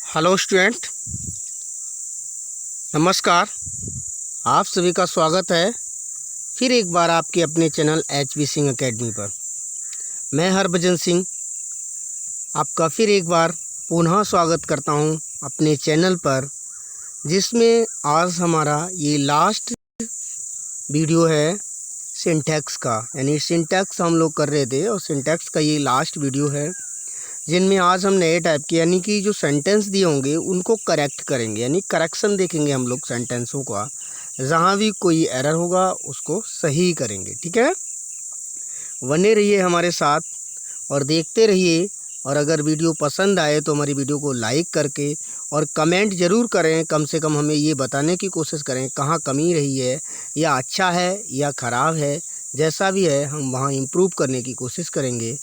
Hello student, नमस्कार। आप सभी का स्वागत है फिर एक बार आपके अपने चैनल HB सिंह एकेडमी पर। मैं हरभजन सिंह आपका फिर एक बार पुनः स्वागत करता हूं अपने चैनल पर, जिसमें आज हमारा ये लास्ट वीडियो है सिंटैक्स का। यानी सिंटैक्स हम लोग कर रहे थे और सिंटैक्स का ये लास्ट वीडियो है, जिनमें आज हम नए टाइप के यानी कि जो सेंटेंस दिए होंगे उनको करेक्ट करेंगे। यानी करेक्शन देखेंगे हम लोग सेंटेंसों का, जहाँ भी कोई एरर होगा उसको सही करेंगे। ठीक है, बने रहिए हमारे साथ और देखते रहिए। और अगर वीडियो पसंद आए तो हमारी वीडियो को लाइक करके और कमेंट ज़रूर करें। कम से कम हमें ये बताने की कोशिश करें कहाँ कमी रही है, या अच्छा है या ख़राब है। जैसा भी है हम वहाँ इम्प्रूव करने की कोशिश करेंगे।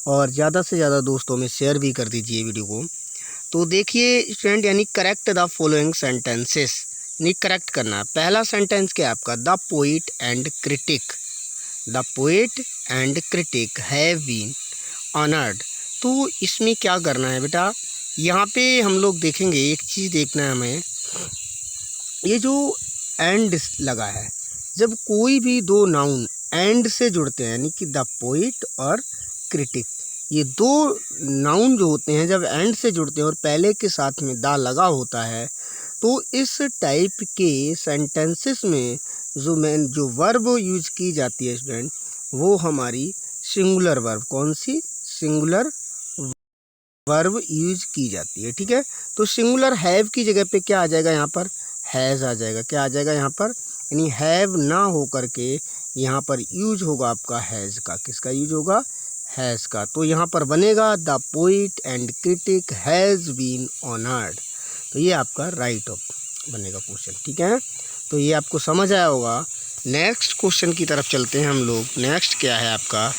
और ज़्यादा से ज़्यादा दोस्तों में शेयर भी कर दीजिए वीडियो को। तो देखिए स्टूडेंट, यानी करेक्ट द फॉलोइंग सेंटेंसेस, यानी करेक्ट करना है। पहला सेंटेंस क्या है आपका? The poet and critic, the poet and critic have been honoured. तो इसमें क्या करना है बेटा, यहाँ पे हम लोग देखेंगे एक चीज़ देखना है हमें। ये जो एंड लगा है, जब कोई भी दो नाउन एंड से जुड़ते हैं, यानी कि द पोइट और क्रिटिक, ये दो नाउन जो होते हैं जब एंड से जुड़ते हैं और पहले के साथ में दा लगा होता है, तो इस टाइप के सेंटेंसेस में जो वर्ब यूज की जाती है स्टूडेंट, वो हमारी सिंगुलर वर्ब। कौन सी? सिंगुलर वर्ब यूज की जाती है। ठीक है, तो सिंगुलर हैव की जगह पे क्या आ जाएगा? यहाँ पर हैज़ आ जाएगा। क्या आ जाएगा यहाँ पर? यानी हैव ना हो करके यहाँ पर यूज होगा आपका हैज़ का। किसका यूज होगा? हैज़ का। तो यहाँ पर बनेगा the poet and critic has been honoured. तो ये आपका राइट ऑफ बनेगा क्वेश्चन। ठीक है, तो ये आपको समझ आया होगा। नेक्स्ट क्वेश्चन की तरफ चलते हैं हम लोग। नेक्स्ट क्या है आपका?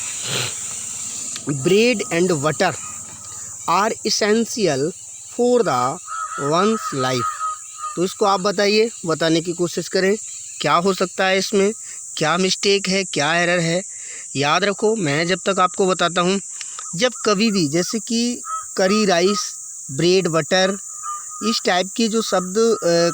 Bread and butter are essential for the one's life. तो इसको आप बताइए, बताने की कोशिश करें क्या हो सकता है इसमें, क्या मिस्टेक है, क्या एरर है। याद रखो, मैं जब तक आपको बताता हूँ, जब कभी भी जैसे कि करी राइस, ब्रेड बटर, इस टाइप के जो शब्द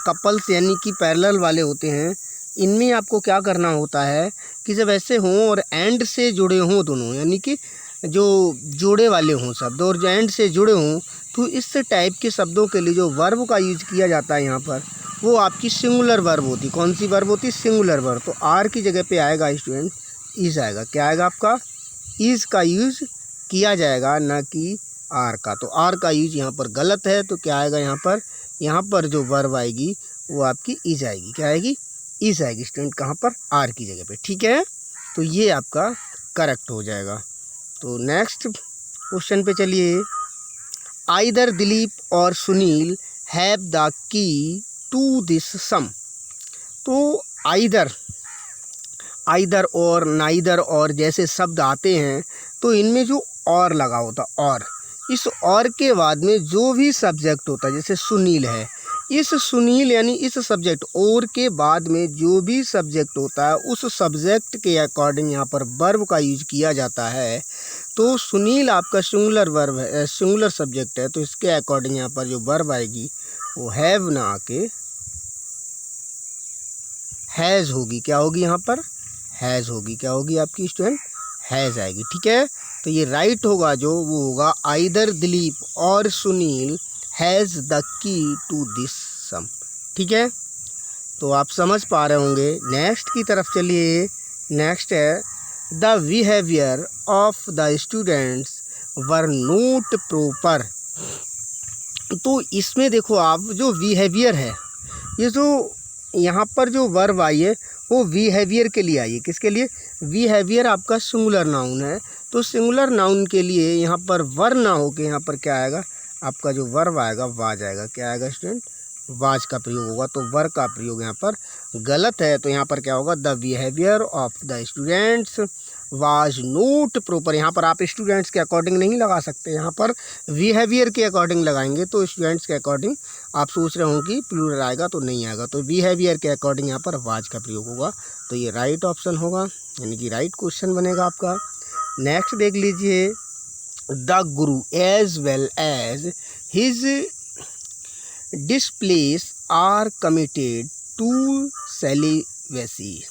कपल्स यानी कि पैरेलल वाले होते हैं, इनमें आपको क्या करना होता है कि जब ऐसे हों और एंड से जुड़े हों दोनों, यानी कि जो जोड़े वाले हों शब्द और जो एंड से जुड़े हों, तो इस टाइप के शब्दों के लिए जो वर्ब का यूज किया जाता है यहाँ पर, वो आपकी सिंगुलर वर्ब होती। कौन सी वर्ब होती? Singular verb. तो आर की जगह पे आएगा स्टूडेंट इज़ आएगा। क्या आएगा आपका? इज़ का यूज किया जाएगा, ना कि आर का। तो आर का यूज यहाँ पर गलत है। तो क्या आएगा यहाँ पर? यहाँ पर जो वर्ब आएगी वो आपकी इज आएगी। क्या आएगी? इज आएगी स्टूडेंट। कहाँ पर? आर की जगह पे। ठीक है, तो ये आपका करेक्ट हो जाएगा। तो नेक्स्ट क्वेश्चन पे चलिए। Either Dilip or Sunil have the key to this sum. तो आइदर और नाइदर और जैसे शब्द आते हैं, तो इनमें जो और लगा होता, और इस और के बाद में जो भी सब्जेक्ट होता है, जैसे सुनील है, इस सुनील यानी इस सब्जेक्ट और के बाद में जो भी सब्जेक्ट होता है, उस सब्जेक्ट के अकॉर्डिंग यहाँ पर वर्ब का यूज किया जाता है। तो सुनील आपका सिंगुलर वर्ब है, सिंगुलर सब्जेक्ट है, तो इसके अकॉर्डिंग यहाँ पर जो वर्ब आएगी वो हैव ना आके हैज़ होगी। क्या होगी यहाँ पर? हैज़ होगी। क्या होगी आपकी स्टूडेंट? हैज़ आएगी। ठीक है, तो ये राइट होगा जो, वो होगा either Dilip or Sunil has the key to this sum. ठीक है, तो आप समझ पा रहे होंगे। नेक्स्ट की तरफ चलिए। नेक्स्ट है the behaviour of the students were note proper. तो इसमें देखो आप, जो बिहेवियर है, ये जो यहाँ पर जो वर्ब आई है वो बिहेवियर के लिए आई है। किसके लिए? बिहेवियर आपका सिंगुलर नाउन है, तो सिंगुलर नाउन के लिए यहाँ पर वर ना हो के यहाँ पर क्या आएगा? आपका जो वर्ब आएगा वाज आएगा। क्या आएगा स्टूडेंट? वाज का प्रयोग होगा। तो वर का प्रयोग यहाँ पर गलत है। तो यहाँ पर क्या होगा? The behaviour of the students was note proper. यहाँ पर आप स्टूडेंट्स के अकॉर्डिंग नहीं लगा सकते, यहाँ पर बिहेवियर के अकॉर्डिंग लगाएंगे। तो स्टूडेंट्स के अकॉर्डिंग आप सोच रहे हो कि प्लूरल आएगा, तो नहीं आएगा। तो बिहेवियर के अकॉर्डिंग यहाँ पर वाज का प्रयोग होगा। तो ये राइट ऑप्शन होगा, यानी कि राइट क्वेश्चन बनेगा आपका। नेक्स्ट देख लीजिए। The guru as well as his disciples are committed to celibacy.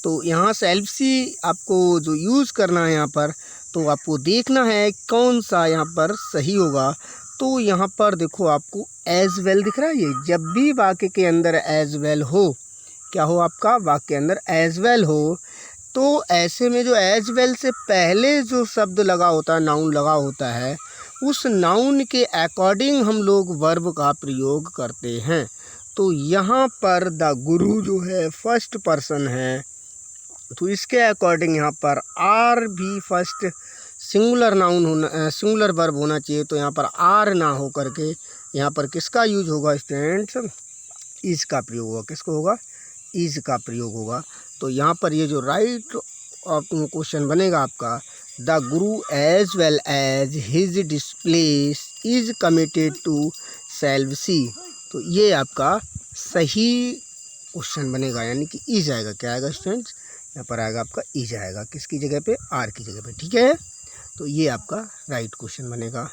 तो यहाँ सेल्फसी आपको जो यूज़ करना है यहाँ पर, तो आपको देखना है कौन सा यहाँ पर सही होगा। तो यहाँ पर देखो आपको एज वेल दिख रहा है, ये जब भी वाक्य के अंदर एज वेल हो, क्या हो आपका वाक्य के अंदर एज वेल हो, तो ऐसे में जो एज वेल से पहले जो शब्द लगा होता है, नाउन लगा होता है, उस नाउन के अकॉर्डिंग हम लोग वर्ब का प्रयोग करते हैं। तो यहाँ पर द गुरु जो है फर्स्ट पर्सन है, तो इसके अकॉर्डिंग यहाँ पर आर भी फर्स्ट सिंगुलर नाउन होना, सिंगुलर वर्ब होना चाहिए। तो यहाँ पर आर ना हो करके यहाँ पर किसका यूज होगा स्टूडेंट्स, इज का प्रयोग होगा। किसको होगा, इज का प्रयोग होगा। तो यहाँ पर ये जो राइट क्वेश्चन बनेगा आपका, the guru as well as his disciples is committed to celibacy. तो ये आपका सही क्वेश्चन बनेगा, यानी कि इज आएगा। क्या आएगा स्टूडेंट्स, यहाँ पर आएगा आपका इज आएगा, किसकी जगह पे, आर की जगह पे। ठीक है, तो ये आपका राइट क्वेश्चन बनेगा।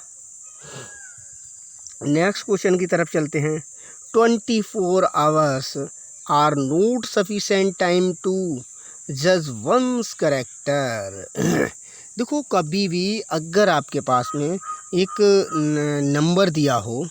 नेक्स्ट क्वेश्चन की तरफ चलते हैं। 24 hours are not sufficient time to जज वंस कैरेक्टर। देखो कभी भी अगर आपके पास में एक नंबर दिया हो,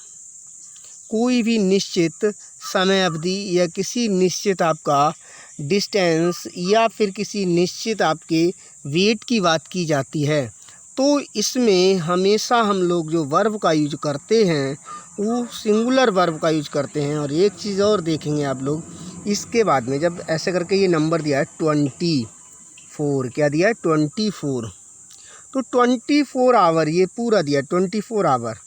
कोई भी निश्चित समय अवधि या किसी निश्चित आपका डिस्टेंस या फिर किसी निश्चित आपके वेट की बात की जाती है, तो इसमें हमेशा हम लोग जो वर्ब का यूज करते हैं वो सिंगुलर वर्ब का यूज करते हैं। और एक चीज़ और देखेंगे आप लोग, इसके बाद में जब ऐसे करके ये नंबर दिया है 24, क्या दिया है 24, तो 24 आवर ये पूरा दिया 24 आवर।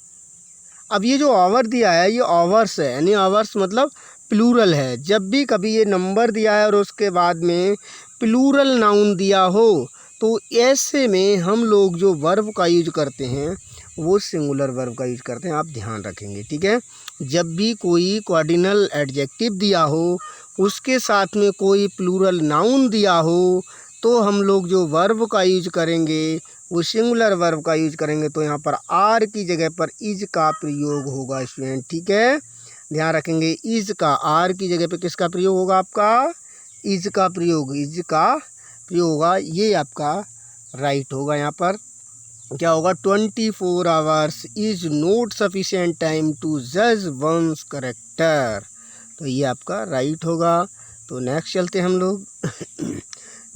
अब ये जो आवर दिया है ये आवर्स है, यानी आवर्स मतलब प्लूरल है। जब भी कभी ये नंबर दिया है और उसके बाद में प्लूरल नाउन दिया हो, तो ऐसे में हम लोग जो वर्ब का यूज करते हैं वो सिंगुलर वर्ब का यूज करते हैं, आप ध्यान रखेंगे। ठीक है, जब भी कोई कॉर्डिनल एडजेक्टिव दिया हो, उसके साथ में कोई प्लूरल नाउन दिया हो, तो हम लोग जो वर्ब का यूज करेंगे वो सिंगुलर वर्ब का यूज करेंगे। तो यहाँ पर आर की जगह पर इज का प्रयोग होगा स्टूडेंट। ठीक है, ध्यान रखेंगे, इज का आर की जगह पे किसका प्रयोग होगा, आपका इज का प्रयोग, इज का प्रयोग होगा। ये आपका राइट होगा। यहाँ पर क्या होगा, 24 hours is not sufficient time to जज वंस कैरेक्टर। तो ये आपका राइट होगा। तो नेक्स्ट चलते हम लोग।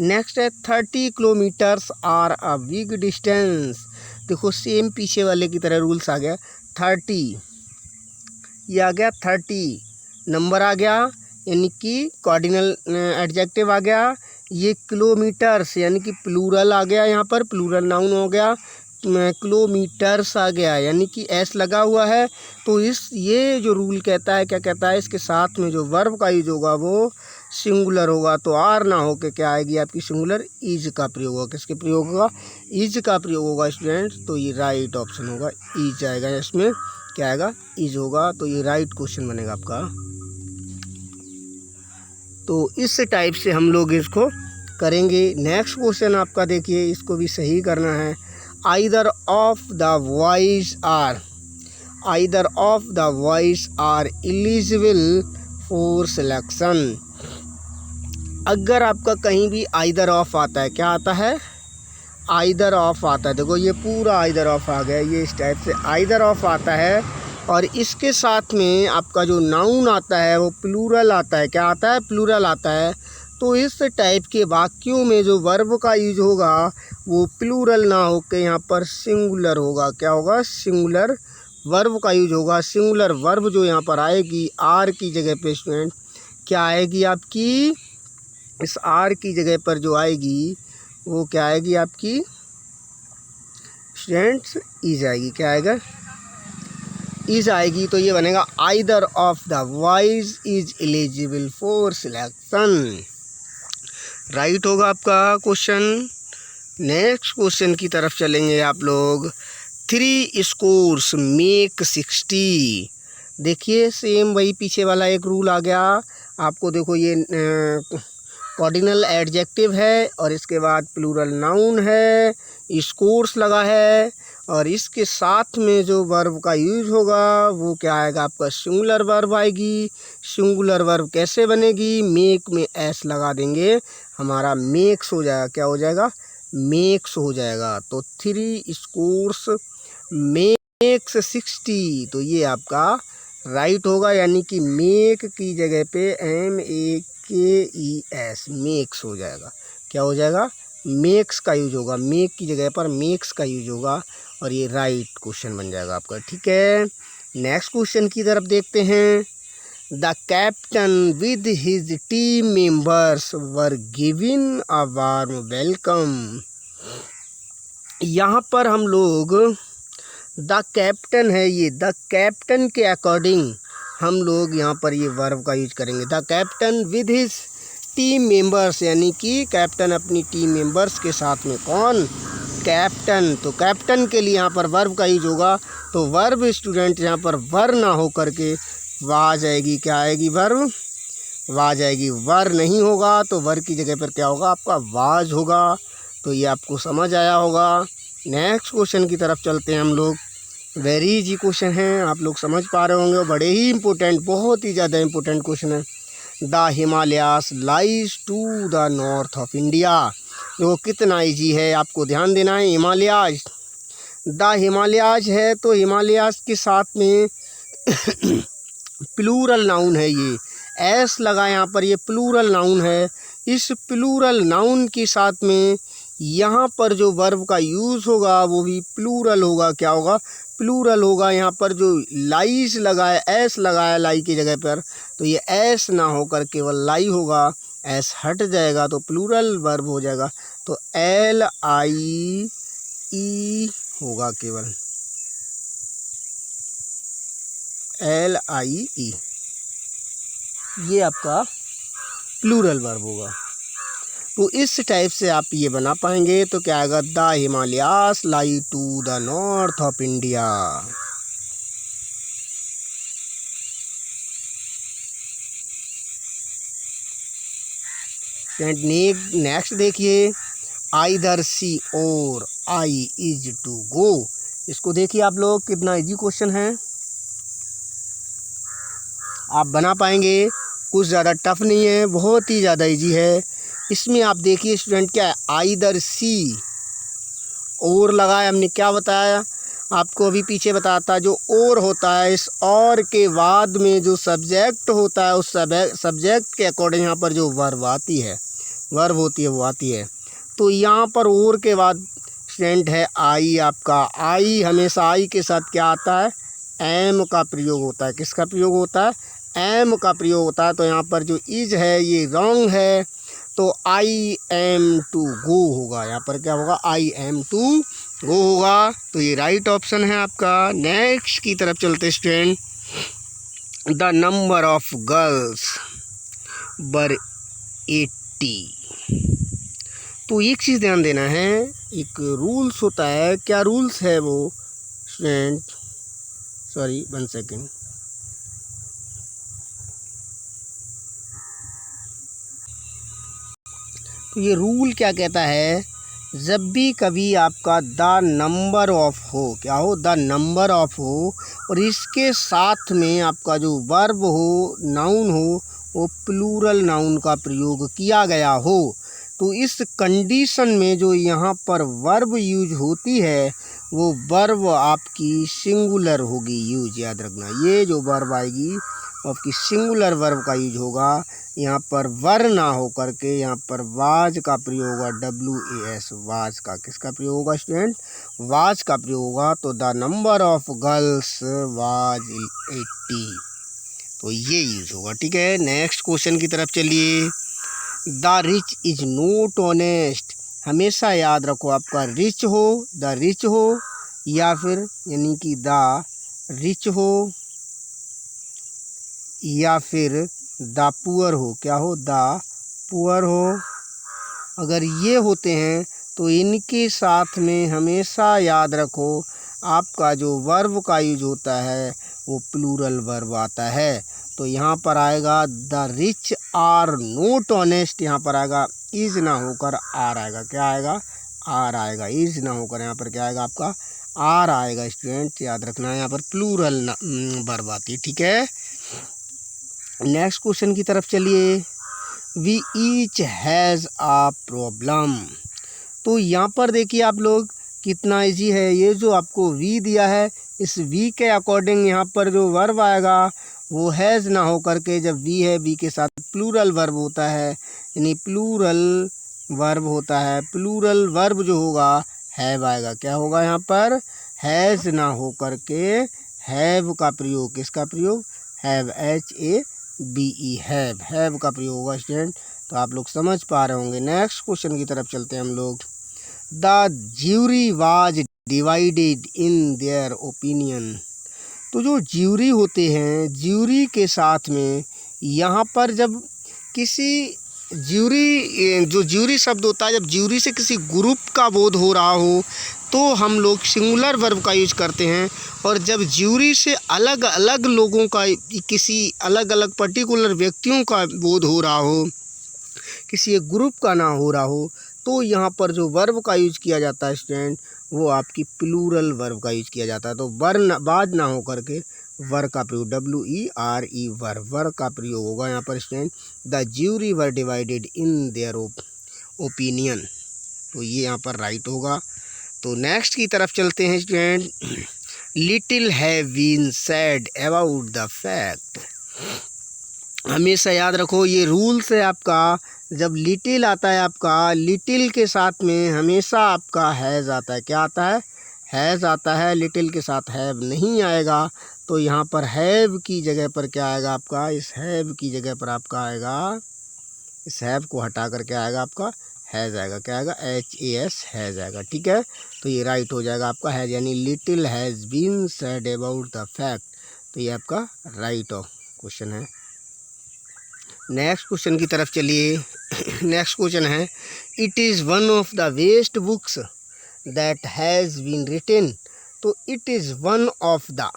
नेक्स्ट है 30 kilometres are a big distance. देखो सेम पीछे वाले की तरह रूल्स आ गया। 30 ये आ गया, 30 नंबर आ गया, यानी कि कॉर्डिनल एडजेक्टिव आ गया। ये किलोमीटर्स यानी कि प्लूरल आ गया, यहाँ पर प्लूरल नाउन हो गया, किलोमीटर्स आ गया, यानी कि एस लगा हुआ है। तो ये जो रूल कहता है, क्या कहता है, इसके साथ में जो वर्ब का यूज होगा वो सिंगुलर होगा। तो आर ना हो के क्या आएगी आपकी सिंगुलर, इज का प्रयोग होगा। किसके प्रयोग होगा, इज का प्रयोग होगा स्टूडेंट्स। तो ये राइट ऑप्शन होगा, इज आएगा, इसमें क्या आएगा, इज होगा। तो ये राइट क्वेश्चन बनेगा आपका। तो इस टाइप से हम लोग इसको करेंगे। नेक्स्ट क्वेश्चन आपका देखिए, इसको भी सही करना है। Either of the boys are eligible for selection. अगर आपका कहीं भी आइदर ऑफ आता है, क्या आता है, आइदर ऑफ आता है। देखो ये पूरा आइदर ऑफ आ गया, ये इस टाइप से आइदर ऑफ आता है। और इसके साथ में आपका जो नाउन आता है वो प्लूरल आता है। क्या आता है, प्लूरल आता है। तो इस टाइप के वाक्यों में जो वर्ब का यूज होगा वो प्लूरल ना होकर यहाँ पर सिंगुलर होगा। क्या होगा, सिंगुलर वर्ब का यूज होगा। सिंगुलर वर्ब जो यहाँ पर आएगी आर की जगह पे स्टूडेंट, क्या आएगी आपकी, इस आर की जगह पर जो आएगी वो क्या आएगी आपकी स्टूडेंट्स, इज आएगी। क्या आएगा, इज आएगी। तो ये बनेगा either of the voice is eligible for selection. Right होगा आपका क्वेश्चन। नेक्स्ट क्वेश्चन की तरफ चलेंगे आप लोग। 3 स्कोर्स मेक 60। देखिए सेम वही पीछे वाला एक रूल आ गया आपको। देखो ये कॉर्डिनल एडजेक्टिव है और इसके बाद प्लूरल नाउन है, स्कोर्स लगा है और इसके साथ में जो वर्ब का यूज होगा वो क्या आएगा आपका सिंगुलर वर्ब आएगी। सिंगुलर वर्ब कैसे बनेगी, मेक में एस लगा देंगे, हमारा मेक्स हो जाएगा, क्या हो जाएगा, मेक्स हो जाएगा। तो 3 स्कोर्स मेक्स 60, तो ये आपका राइट होगा, यानी कि मेक की जगह पे MEKES मेक्स हो जाएगा, क्या हो जाएगा, मेक्स का यूज होगा, मेक की जगह पर मेक्स का यूज होगा और ये राइट क्वेश्चन बन जाएगा आपका। ठीक है, नेक्स्ट क्वेश्चन की तरफ देखते हैं। The captain with his team members were given a warm welcome. यहाँ पर हम लोग द कैप्टन है, ये द कैप्टन के अकॉर्डिंग हम लोग यहाँ पर ये वर्ब का यूज करेंगे। The captain with his team members, यानी कि कैप्टन अपनी टीम मेंबर्स के साथ में, कौन, कैप्टन। तो कैप्टन के लिए यहाँ पर वर्ब का यूज होगा, तो वर्ब स्टूडेंट यहाँ पर वर ना हो करके वा आ जाएगी, क्या आएगी, वर्ब वा जाएगी। वर नहीं होगा तो वर की जगह पर क्या होगा आपका वाज होगा। तो ये आपको समझ आया होगा। नेक्स्ट क्वेश्चन की तरफ चलते हैं हम लोग। वेरी इजी क्वेश्चन है, आप लोग समझ पा रहे होंगे, बड़े ही इंपॉर्टेंट, बहुत ही ज़्यादा इंपॉर्टेंट क्वेश्चन है। The Himalayas lies to the north of India. जो कितना इजी है, आपको ध्यान देना है। हिमालयाज, द हिमालयाज है तो हिमालयाज के साथ में प्लूरल नाउन है, ये एस लगा यहाँ पर, ये प्लूरल नाउन है। इस प्लूरल नाउन के साथ में यहाँ पर जो वर्ब का यूज़ होगा वो भी प्लूरल होगा, क्या होगा, प्लूरल होगा। यहाँ पर जो लाइस लगाया, एस लगाया लाई की जगह पर, तो ये एस ना होकर केवल लाई होगा, एस हट जाएगा तो प्लूरल वर्ब हो जाएगा। तो LIE होगा, केवल LIE, ये आपका प्लूरल वर्ब होगा। तो इस टाइप से आप ये बना पाएंगे। तो क्या आएगा, the Himalayas lie to the north of India. Next देखिए, either C or I is to go. इसको देखिए आप लोग, कितना इजी क्वेश्चन है, आप बना पाएंगे, कुछ ज़्यादा टफ नहीं है, बहुत ही ज़्यादा इजी है। इसमें आप देखिए स्टूडेंट, क्या है, आइदर सी और लगाया, हमने क्या बताया आपको अभी पीछे बताता, जो और होता है, इस और के बाद में जो सब्जेक्ट होता है, उस सब्जेक्ट के अकॉर्डिंग यहाँ पर जो वर्ब आती है, वर्ब होती है वो आती है। तो यहाँ पर और के बाद स्टूडेंट है आई, आपका आई, हमेशा आई के साथ क्या आता है, एम का प्रयोग होता है। किसका प्रयोग होता है, एम का प्रयोग होता है। तो यहाँ पर जो इज है ये रॉन्ग है, तो आई एम टू गो होगा, यहाँ पर क्या होगा, आई एम टू गो होगा। तो ये राइट ऑप्शन है आपका। नेक्स्ट की तरफ चलते student. The number of girls were 80। तो एक चीज़ ध्यान देना है, एक रूल्स होता है, क्या रूल्स है वो स्टूडेंट, सॉरी 1 सेकेंड। तो ये रूल क्या कहता है, जब भी कभी आपका द नंबर ऑफ हो, क्या हो, द नंबर ऑफ हो, और इसके साथ में आपका जो वर्ब हो, नाउन हो, वो प्लूरल नाउन का प्रयोग किया गया हो, तो इस कंडीशन में जो यहाँ पर वर्ब यूज होती है वो वर्ब आपकी सिंगुलर होगी यूज, याद रखना। ये जो वर्ब आएगी वो आपकी सिंगुलर वर्ब का यूज होगा। यहाँ पर वर ना हो करके यहाँ पर वाज का प्रयोग होगा, WAS, वाज का, किसका प्रयोग होगा स्टूडेंट, वाज का प्रयोग होगा। तो the number of girls was 80, तो ये यूज होगा। ठीक है, नेक्स्ट क्वेश्चन की तरफ चलिए। The rich is note honest. हमेशा याद रखो, आपका रिच हो, द रिच हो, या फिर यानी कि द रिच हो, या फिर द पुअर हो, क्या हो, द पुअर हो। अगर ये होते हैं तो इनके साथ में हमेशा याद रखो आपका जो वर्ब का यूज होता है वो प्लूरल वर्ब आता है। तो यहाँ पर आएगा the rich are not honest, यहाँ पर आएगा इज ना होकर आर आएगा, क्या आएगा, आर आएगा, इज ना होकर यहाँ पर क्या आएगा आपका आर आएगा स्टूडेंट, याद रखना है यहाँ पर प्लूरल वर्ब आती है, ठीक है। नेक्स्ट क्वेश्चन की तरफ चलिए। We each has a problem. तो यहाँ पर देखिए आप लोग कितना इजी है। ये जो आपको वी दिया है, इस वी के अकॉर्डिंग यहाँ पर जो वर्ब आएगा वो हैज़ ना हो करके, जब वी है वी के साथ प्लूरल वर्ब होता है, यानी प्लूरल वर्ब होता है। प्लूरल वर्ब जो होगा हैव आएगा। क्या होगा यहाँ पर? हैज़ ना हो करके हैव का प्रयोग, किसका प्रयोग? हैव, HAVE, हैव का प्रयोग होगा स्टूडेंट। तो आप लोग समझ पा रहे होंगे। नेक्स्ट क्वेश्चन की तरफ चलते हैं हम लोग। The jury was divided in their opinion. तो जो ज्यूरी होते हैं, ज्यूरी के साथ में यहाँ पर जब किसी ज्यूरी, जो ज्यूरी शब्द होता है, जब ज्यूरी से किसी ग्रुप का बोध हो रहा हो तो हम लोग सिंगुलर वर्ब का यूज करते हैं। और जब ज्यूरी से अलग अलग लोगों का, किसी अलग अलग पर्टिकुलर व्यक्तियों का बोध हो रहा हो, किसी एक ग्रुप का ना हो रहा हो, तो यहाँ पर जो वर्ब का यूज किया जाता है स्टूडेंट, वो आपकी प्लूरल वर्ब का यूज किया जाता है। तो बाद ना हो करके वर का प्रयोग, WERE, वर का प्रयोग होगा यहाँ पर student. The jury were divided in their opinion. तो ये यहाँ पर राइट होगा। तो नेक्स्ट की तरफ चलते हैं student. Little have been said about the fact. हमेशा याद रखो, ये रूल्स है आपका। जब लिटिल आता है आपका, लिटिल के साथ में हमेशा आपका हैज़ आता है। क्या आता है? हैज़ आता है। लिटिल के साथ हैव नहीं आएगा। तो यहाँ पर हैव की जगह पर क्या आएगा आपका? इस हैव की जगह पर आपका आएगा, इस हैव को हटा कर क्या आएगा आपका? हैज़ आएगा। क्या आएगा? HAS, हैज़ आएगा, ठीक है। तो ये राइट हो जाएगा आपका हैज़, यानी little has been said about the fact. तो ये आपका राइट क्वेश्चन है। नेक्स्ट क्वेश्चन की तरफ चलिए। नेक्स्ट क्वेश्चन है, it is one of the best books that has been written. तो it is one of the,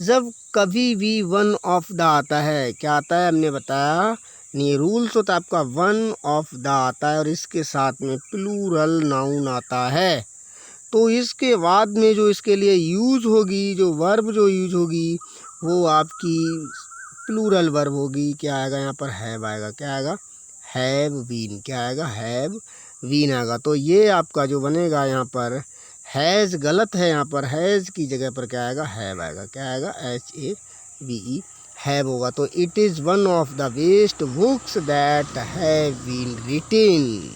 जब कभी भी वन ऑफ द आता है, क्या आता है? हमने बताया, ये रूल्स होता है आपका, वन ऑफ द आता है और इसके साथ में प्लूरल नाउन आता है। तो इसके बाद में जो इसके लिए यूज होगी, जो वर्ब जो यूज होगी, वो आपकी प्लूरल वर्ब होगी। क्या आएगा यहाँ पर? हैव आएगा। क्या आएगा? Have been. क्या आएगा? हैव बीन आएगा। तो ये आपका जो बनेगा यहाँ पर, हैज़ गलत है। यहाँ पर हैज़ की जगह पर क्या आएगा? हैव आएगा। क्या आएगा? HAVE, हैव होगा। तो it is one of the best books that have been written,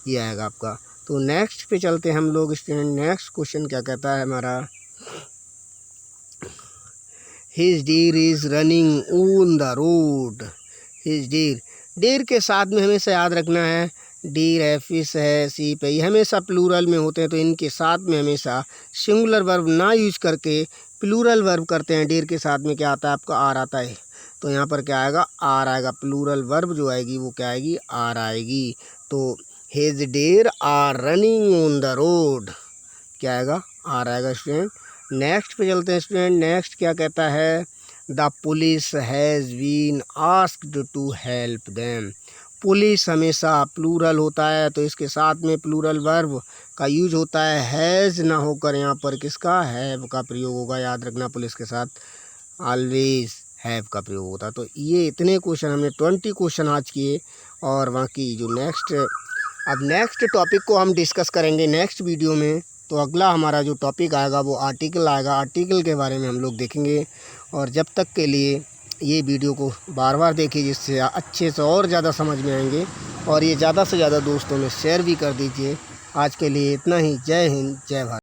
ये आएगा आपका। तो नेक्स्ट पे चलते हैं हम लोग स्टूडेंट। नेक्स्ट क्वेश्चन क्या कहता है हमारा? His deer is running on the road. His deer, deer के साथ में हमेशा याद रखना है, डीर है, फिश है, सीप है, ये हमेशा प्लूरल में होते हैं। तो इनके साथ में हमेशा सिंगुलर वर्ब ना यूज करके प्लूरल वर्ब करते हैं। डीर के साथ में क्या आता है आपका? आर आता है। तो यहाँ पर क्या आएगा? आर आएगा। प्लूरल वर्ब जो आएगी वो क्या आएगी? आर आएगी। तो his deer are running on the road, क्या आएगा? आर आएगा स्टूडेंट। नेक्स्ट पे चलते हैं स्टूडेंट। नेक्स्ट क्या कहता है? The police has been asked to help them. Police हमेशा प्लूरल होता है, तो इसके साथ में प्लूरल वर्ब का यूज होता है। हैज़ ना होकर यहाँ पर किसका? हैव का प्रयोग होगा। याद रखना, पुलिस के साथ ऑलवेज हैव का प्रयोग होता है। तो ये इतने क्वेश्चन हमने 20 क्वेश्चन आज किए। और बाकी जो अब नेक्स्ट टॉपिक को हम डिस्कस करेंगे नेक्स्ट वीडियो में। तो अगला हमारा जो टॉपिक आएगा वो आर्टिकल आएगा। आर्टिकल के बारे में हम लोग देखेंगे। और जब तक के लिए ये वीडियो को बार बार देखिए, जिससे अच्छे से और ज़्यादा समझ में आएंगे। और ये ज़्यादा से ज़्यादा दोस्तों में शेयर भी कर दीजिए। आज के लिए इतना ही। जय हिंद, जय भारत।